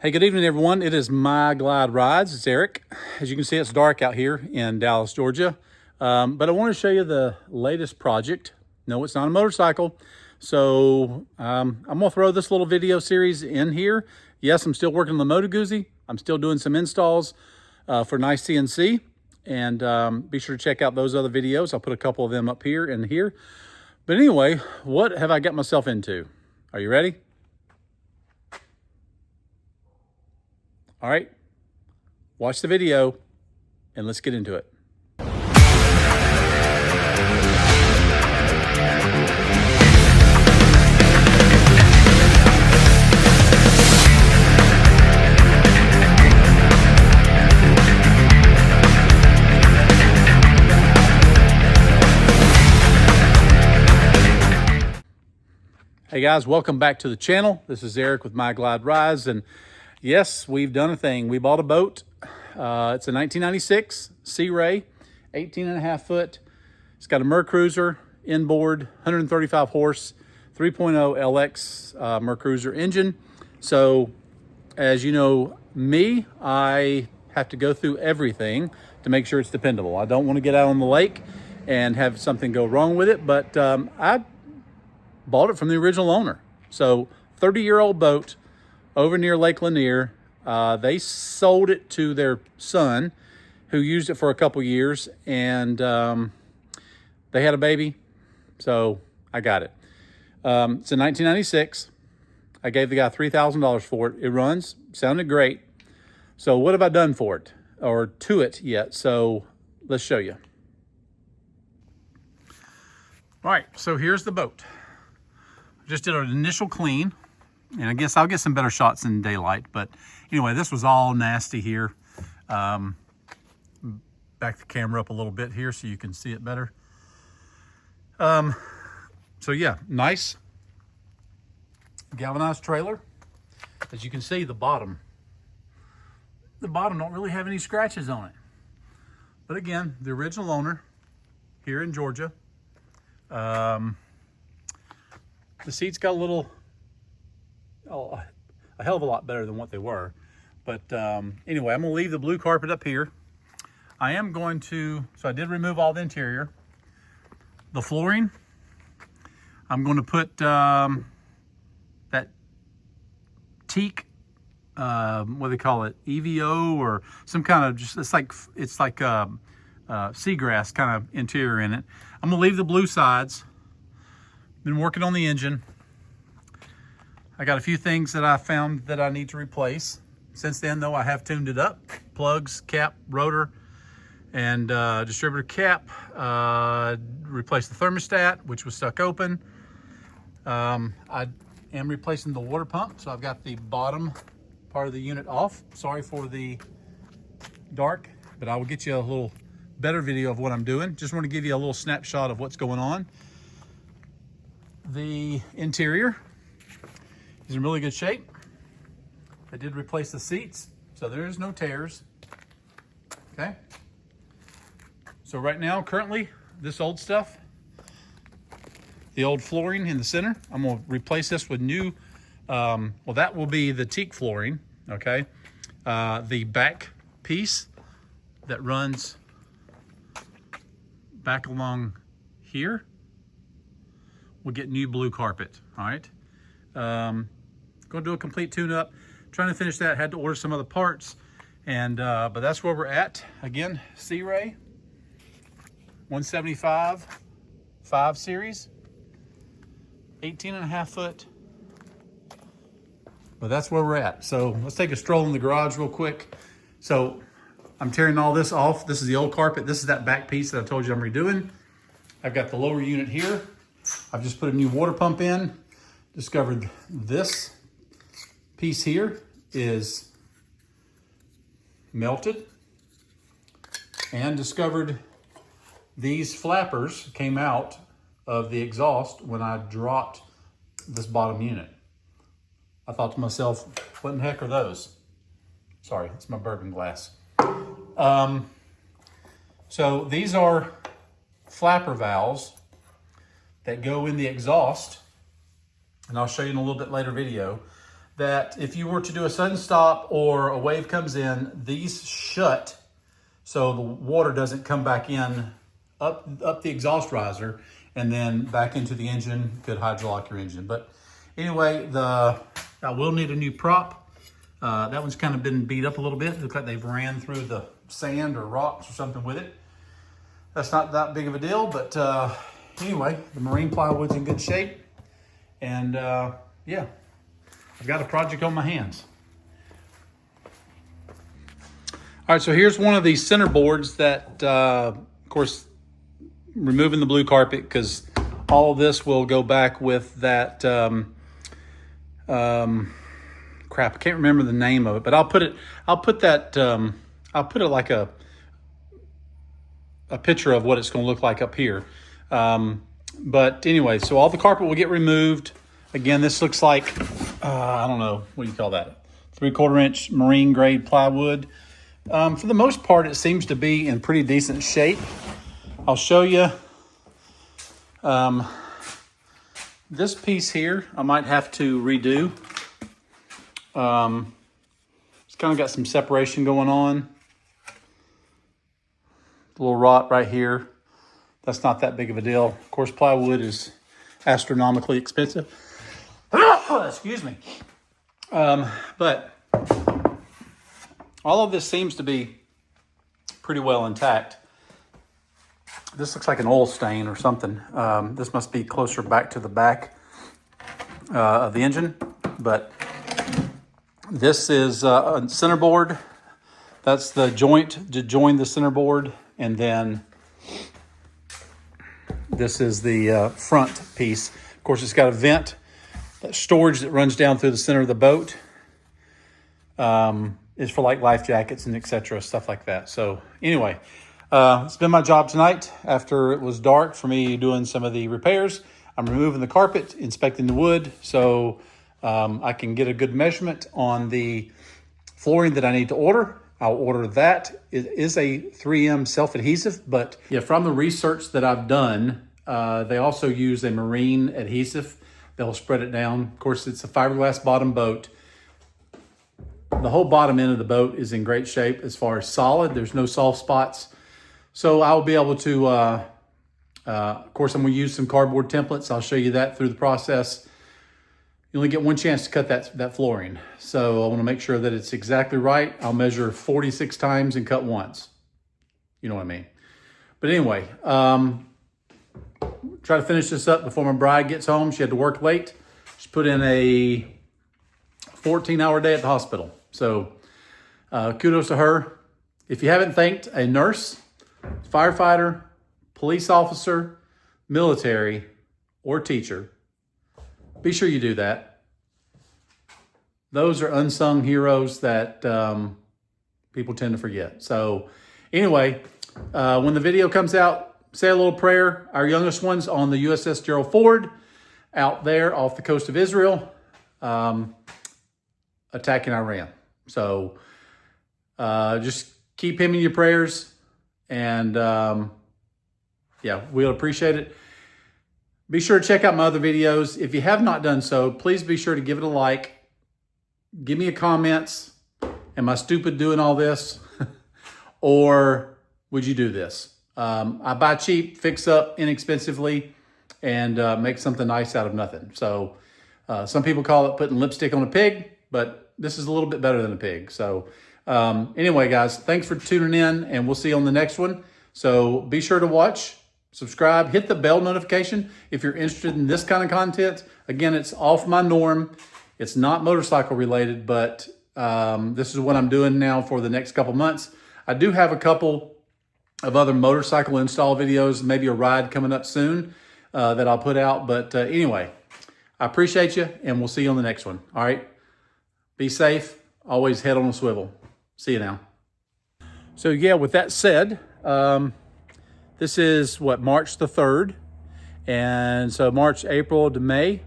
Hey, good evening, everyone. It is My Glide Rides. It's Eric. As you can see, it's dark out here in Dallas, Georgia. But I want to show you the latest project. No, it's not a motorcycle. So I'm going to throw this little video series in here. Yes, I'm still working on the MerCruiser. I'm still doing some installs for Nice CNC. And be sure to check out those other videos. I'll put a couple of them up here and here. But anyway, what have I got myself into? Are you ready? All right, watch the video and let's get into it. Hey guys, welcome back to the channel. This is Eric with My Glide Rides, and yes, we've done a thing. We bought a boat. It's a 1996 Sea Ray, 18.5 foot. It's got a MerCruiser inboard, 135 horse, 3.0 LX MerCruiser engine. So, as you know me, I have to go through everything to make sure it's dependable. I don't want to get out on the lake and have something go wrong with it, but I bought it from the original owner. So, 30-year-old boat over near Lake Lanier. They sold it to their son, who used it for a couple years, and they had a baby, so I got it. It's a 1996. I gave the guy $3,000 for it. It runs, sounded great. So what have I done for it, or to it yet? So let's show you. All right, so here's the boat. Just did an initial clean. And I guess I'll get some better shots in daylight. But anyway, this was all nasty here. Back the camera up a little bit here so you can see it better. So yeah, nice galvanized trailer. As you can see, the bottom don't really have any scratches on it. But again, the original owner here in Georgia. The seats got a little... a hell of a lot better than what they were. But anyway, I'm going to leave the blue carpet up here. I am going to, so I did remove all the interior. The flooring, I'm going to put that teak, what do they call it, EVO or some kind of, just it's like seagrass kind of interior in it. I'm going to leave the blue sides. Been working on the engine. I got a few things that I found that I need to replace. Since then, though, I have tuned it up. Plugs, cap, rotor, and distributor cap. Replaced the thermostat, which was stuck open. I am replacing the water pump, so I've got the bottom part of the unit off. Sorry for the dark, but I will get you a little better video of what I'm doing. Just want to give you a little snapshot of what's going on. The interior is in really good shape. I did replace the seats, so there's no tears. Okay. So right now, currently, this old stuff, the old flooring in the center, I'm gonna replace this with new, well, that will be the teak flooring, okay? The back piece that runs back along here will get new blue carpet, all right? Going to do a complete tune-up. Trying to finish that. Had to order some other parts, and but that's where we're at. Again, Sea Ray 175 5 series, 18.5 foot. But that's where we're at. So let's take a stroll in the garage real quick. So I'm tearing all this off. This is the old carpet. This is that back piece that I told you I'm redoing. I've got the lower unit here. I've just put a new water pump in. Discovered this piece here is melted, and discovered these flappers came out of the exhaust when I dropped this bottom unit. I thought to myself, what in the heck are those? Sorry, it's my bourbon glass. So these are flapper valves that go in the exhaust, and I'll show you in a little bit later video, that if you were to do a sudden stop or a wave comes in, these shut so the water doesn't come back in up the exhaust riser and then back into the engine. Could hydrolock your engine. But anyway, I will need a new prop. That one's kind of been beat up a little bit. It looks like they've ran through the sand or rocks or something with it. That's not that big of a deal, but anyway, the marine plywood's in good shape. And yeah, I've got a project on my hands. All right, so here's one of these center boards that, of course, removing the blue carpet because all of this will go back with that, crap, I can't remember the name of it, but I'll put it like a picture of what it's going to look like up here. But anyway, so all the carpet will get removed. Again, this looks like, I don't know, what do you call that? 3/4 inch marine grade plywood. For the most part, it seems to be in pretty decent shape. I'll show you. This piece here, I might have to redo. It's kind of got some separation going on. A little rot right here. That's not that big of a deal. Of course, plywood is astronomically expensive. Excuse me. But all of this seems to be pretty well intact. This looks like an oil stain or something. This must be closer back to the back of the engine. But this is a center board. That's the joint to join the center board. And then this is the front piece. Of course, it's got a vent, that storage that runs down through the center of the boat. Is for like life jackets and etc., stuff like that. So anyway, it's been my job tonight after it was dark for me doing some of the repairs. I'm removing the carpet, inspecting the wood, so I can get a good measurement on the flooring that I need to order. I'll order that. It is a 3M self-adhesive, but yeah, from the research that I've done, they also use a marine adhesive. They'll spread it down. Of course, it's a fiberglass bottom boat. The whole bottom end of the boat is in great shape as far as solid. There's no soft spots. So I'll be able to, of course, I'm going to use some cardboard templates. I'll show you that through the process. You only get one chance to cut that flooring. So I want to make sure that it's exactly right. I'll measure 46 times and cut once. You know what I mean? But anyway, try to finish this up before my bride gets home. She had to work late. She put in a 14-hour day at the hospital. So kudos to her. If you haven't thanked a nurse, firefighter, police officer, military, or teacher, be sure you do that. Those are unsung heroes that people tend to forget. So anyway, when the video comes out, say a little prayer. Our youngest one's on the USS Gerald Ford out there off the coast of Israel, attacking Iran. So just keep him in your prayers, and yeah, we'll appreciate it. Be sure to check out my other videos. If you have not done so, please be sure to give it a like. Give me a comments. Am I stupid doing all this? Or would you do this? I buy cheap, fix up inexpensively, and make something nice out of nothing. So some people call it putting lipstick on a pig, but this is a little bit better than a pig. So anyway, guys, thanks for tuning in, and we'll see you on the next one. So be sure to watch, subscribe, hit the bell notification if you're interested in this kind of content. Again, it's off my norm. It's not motorcycle related, but this is what I'm doing now for the next couple months. I do have a couple of other motorcycle install videos, maybe a ride coming up soon that I'll put out. But anyway, I appreciate you, and we'll see you on the next one. All right. Be safe. Always head on a swivel. See you now. So yeah, with that said, this is what, March the 3rd. And so March, April to May.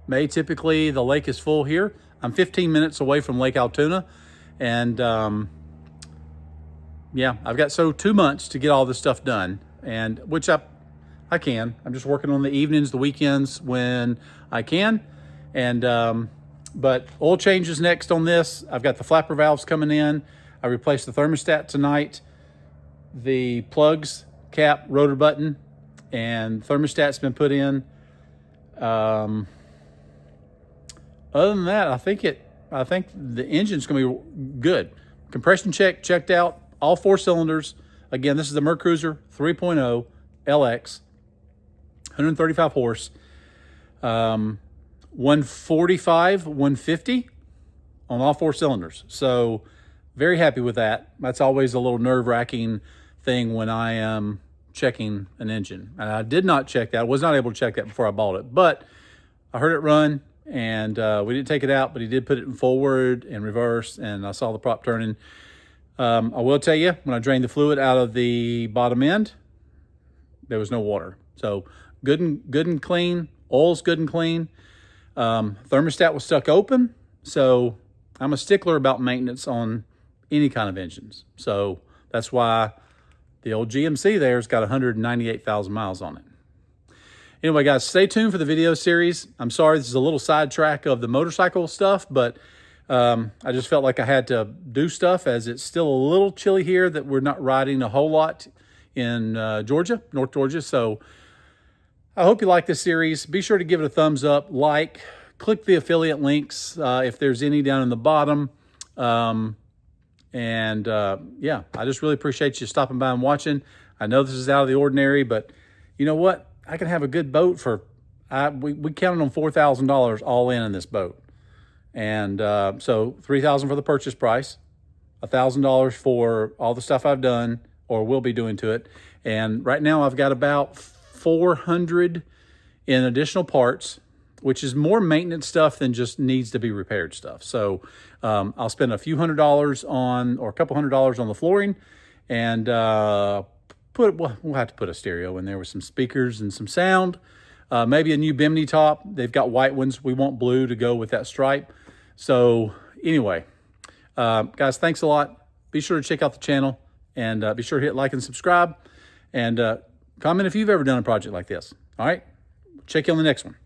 May, typically the lake is full here. I'm 15 minutes away from Lake Altoona. And yeah, I've got 2 months to get all this stuff done, and which I can. I'm just working on the evenings, the weekends when I can. And But oil changes next on this. I've got the flapper valves coming in. I replaced the thermostat tonight, the plugs, cap, rotor button, and thermostat's been put in. Other than that, I think the engine's going to be good. Compression checked out, all 4 cylinders. Again, this is the MerCruiser 3.0 LX, 135 horse, 145, 150 on all 4 cylinders. So very happy with that. That's always a little nerve-wracking thing when I am checking an engine. And I did not check that. I was not able to check that before I bought it, but I heard it run, and we didn't take it out, but he did put it in forward and reverse, and I saw the prop turning. I will tell you, when I drained the fluid out of the bottom end, there was no water. So good and clean. Oil's good and clean. Thermostat was stuck open. So I'm a stickler about maintenance on any kind of engines. So that's why the old GMC there's got 198,000 miles on it. Anyway, guys, stay tuned for the video series. I'm sorry, this is a little sidetrack of the motorcycle stuff, but I just felt like I had to do stuff as it's still a little chilly here that we're not riding a whole lot in Georgia, North Georgia. So I hope you like this series. Be sure to give it a thumbs up, click the affiliate links if there's any down in the bottom. Yeah, I just really appreciate you stopping by and watching. I know this is out of the ordinary, but you know what? I can have a good boat for, we counted on $4,000 all in this boat. And so $3,000 for the purchase price, $1,000 for all the stuff I've done or will be doing to it. And right now I've got about 400 in additional parts, which is more maintenance stuff than just needs to be repaired stuff. So I'll spend a few $100s on, or a couple $100s on the flooring, and we'll have to put a stereo in there with some speakers and some sound. Maybe a new bimini top. They've got white ones. We want blue to go with that stripe. So anyway, guys, thanks a lot. Be sure to check out the channel, and be sure to hit like and subscribe, and comment if you've ever done a project like this. All right, check you on the next one.